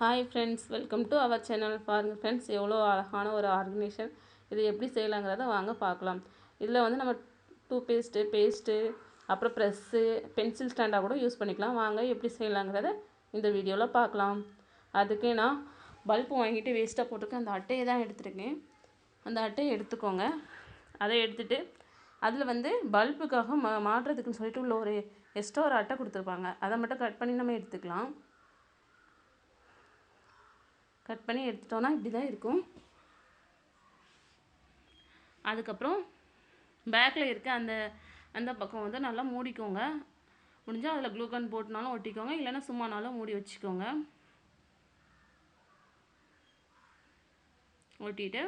Hi friends, welcome to our channel. பாருங்கள் friends, எவ்வளோ அழகான ஒரு ஆர்கனைசேஷன். இது எப்படி செய்யலாங்கிறத வாங்க பார்க்கலாம். இதில் வந்து நம்ம பேஸ்ட்டு அப்புறம் ப்ரெஸ்ஸு, பென்சில் ஸ்டாண்டாக கூட யூஸ் பண்ணிக்கலாம். வாங்க எப்படி செய்யலாங்கிறத இந்த வீடியோவில் பார்க்கலாம். அதுக்கு நான் பல்பு வாங்கிட்டு வேஸ்ட்டாக போட்டிருக்கேன். அந்த அட்டையை தான் எடுத்துருக்கேன். அந்த அட்டையை எடுத்துக்கோங்க. அதை எடுத்துகிட்டு அதில் வந்து பல்புக்காக மாட்டுறதுக்குன்னு சொல்லிட்டு உள்ள ஒரு எக்ஸ்ட்ரா ஒரு அட்டை கொடுத்துருப்பாங்க. அதை மட்டும் கட் பண்ணி நம்ம எடுத்துக்கலாம். கட் பண்ணி எடுத்துட்டோன்னா இப்படி தான் இருக்கும். அதுக்கப்புறம் பேக்கில் இருக்க அந்த பக்கம் வந்து நல்லா மூடிக்கோங்க. முடிஞ்சால் அதில் க்ளூகன் போட்டுனாலும் ஒட்டிக்கோங்க, இல்லைன்னா சும்மானாலும் மூடி வச்சுக்கோங்க. ஒட்டிட்டு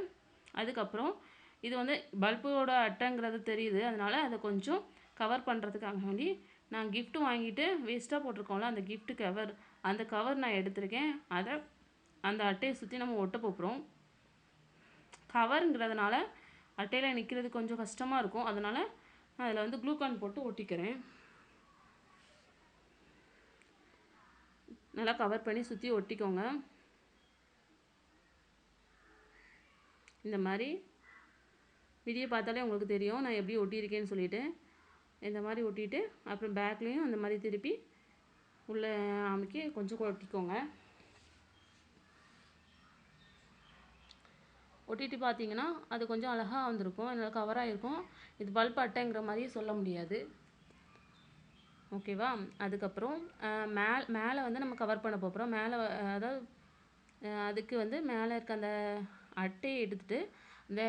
அதுக்கப்புறம் இது வந்து பல்போட அட்டைங்கிறது தெரியுது, அதனால் அதை கொஞ்சம் கவர் பண்ணுறதுக்காக வேண்டி நான் கிஃப்ட் வாங்கிட்டு வேஸ்ட்டாக போட்டிருக்கோம்ல, அந்த கிஃப்ட் கவர், அந்த கவர் நான் எடுத்திருக்கேன். அதை அந்த அட்டையை சுற்றி நம்ம ஒட்ட போகிறோம். கவருங்கிறதுனால அட்டையில் நிற்கிறது கொஞ்சம் கஷ்டமாக இருக்கும், அதனால் நான் அதில் வந்து க்ளூகான் போட்டு ஒட்டிக்கிறேன். நல்லா கவர் பண்ணி சுற்றி ஒட்டிக்கோங்க. இந்த மாதிரி வீடியோ பார்த்தாலே உங்களுக்கு தெரியும் நான் எப்படி ஒட்டியிருக்கேன்னு சொல்லிவிட்டு. இந்த மாதிரி ஒட்டிட்டு அப்புறம் பேக்லேயும் அந்த மாதிரி திருப்பி உள்ளே அமைக்கி கொஞ்சம் ஒட்டிக்கோங்க. ஒட்டிட்டு பார்த்தீங்கன்னா அது கொஞ்சம் அழகாக வந்திருக்கும், நல்லா கவராக இருக்கும். இது பல்ப் அட்டைங்கிற மாதிரி சொல்ல முடியாது, ஓகேவா? அதுக்கப்புறம் மேலே வந்து நம்ம கவர் பண்ண போகிறோம். மேலே அதாவது அதுக்கு வந்து மேலே இருக்க அந்த அட்டையை எடுத்துகிட்டு இந்த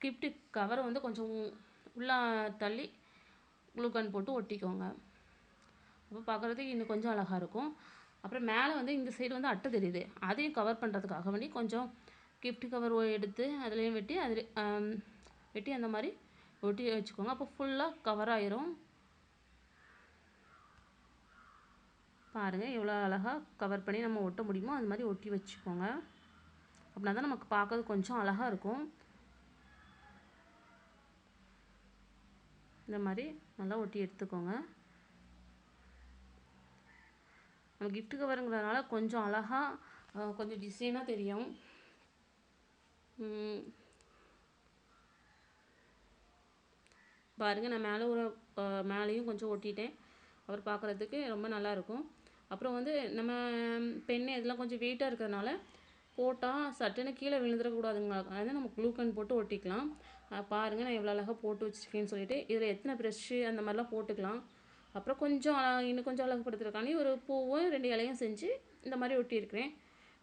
கிஃப்ட் கவரை வந்து கொஞ்சம் உள்ளே தள்ளி க்ளூகன் போட்டு ஒட்டிக்கோங்க. அப்போ பார்க்குறதுக்கு இன்னும் கொஞ்சம் அழகாக இருக்கும். அப்புறம் மேலே வந்து இந்த சைடு வந்து அட்டை தெரியுது, அதையும் கவர் பண்ணுறதுக்காக வேண்டி கொஞ்சம் கிஃப்ட் கவர் எடுத்து அதுலேயும் வெட்டி அந்த மாதிரி ஒட்டி வச்சுக்கோங்க. அப்போ ஃபுல்லாக கவர் ஆயிரும். பாருங்கள் எவ்வளோ அழகாக கவர் பண்ணி நம்ம ஒட்ட முடியுமோ அது மாதிரி ஒட்டி வச்சுக்கோங்க. அப்படின்னா தான் நமக்கு பார்க்கறது கொஞ்சம் அழகாக இருக்கும். இந்த மாதிரி நல்லா ஒட்டி எடுத்துக்கோங்க. நம்ம கிஃப்ட் கவருங்கிறதுனால கொஞ்சம் அழகாக கொஞ்சம் டிசைனாக தெரியும். பாருங்கள், நான் மேலேயும் கொஞ்சம் ஒட்டிட்டேன். அவர் பார்க்குறதுக்கு ரொம்ப நல்லாயிருக்கும். அப்புறம் வந்து நம்ம பெண்ணு இதெல்லாம் கொஞ்சம் வெயிட்டாக இருக்கிறதுனால போட்டால் சட்டுன்னு கீழே விழுந்துடக்கூடாதுங்க, அதாவது நம்ம க்ளூகன் போட்டு ஒட்டிக்கலாம். பாருங்கள் நான் எவ்வளோ அழகாக போட்டு வச்சுருக்கேன்னு சொல்லிட்டு. இதில் எத்தனை ப்ரெஷ்ஷு அந்த மாதிரிலாம் போட்டுக்கலாம். அப்புறம் கொஞ்சம் இன்னும் கொஞ்சம் அழகுப்படுத்துறதுக்காண்டி ஒரு பூவும் 2 இலையும் செஞ்சு இந்த மாதிரி ஒட்டியிருக்கிறேன்.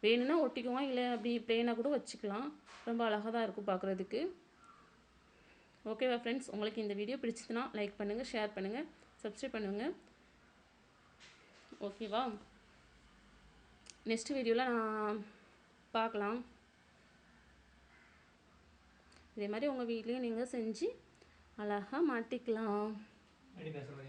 வேணும்னா ஒட்டிக்குவோம், இல்லை அப்படி ப்ளெயினாக கூட வச்சுக்கலாம். ரொம்ப அழகாக தான் இருக்கும் பார்க்குறதுக்கு. ஓகேவா ஃப்ரெண்ட்ஸ், உங்களுக்கு இந்த வீடியோ பிடிச்சதுன்னா லைக் பண்ணுங்கள், ஷேர் பண்ணுங்கள், சப்ஸ்கிரைப் பண்ணுங்கள். ஓகேவா? நெக்ஸ்ட் வீடியோவில் நான் பார்க்கலாம். இதே மாதிரி உங்கள் வீட்லேயும் நீங்கள் செஞ்சு அழகாக மாட்டிக்கலாம்.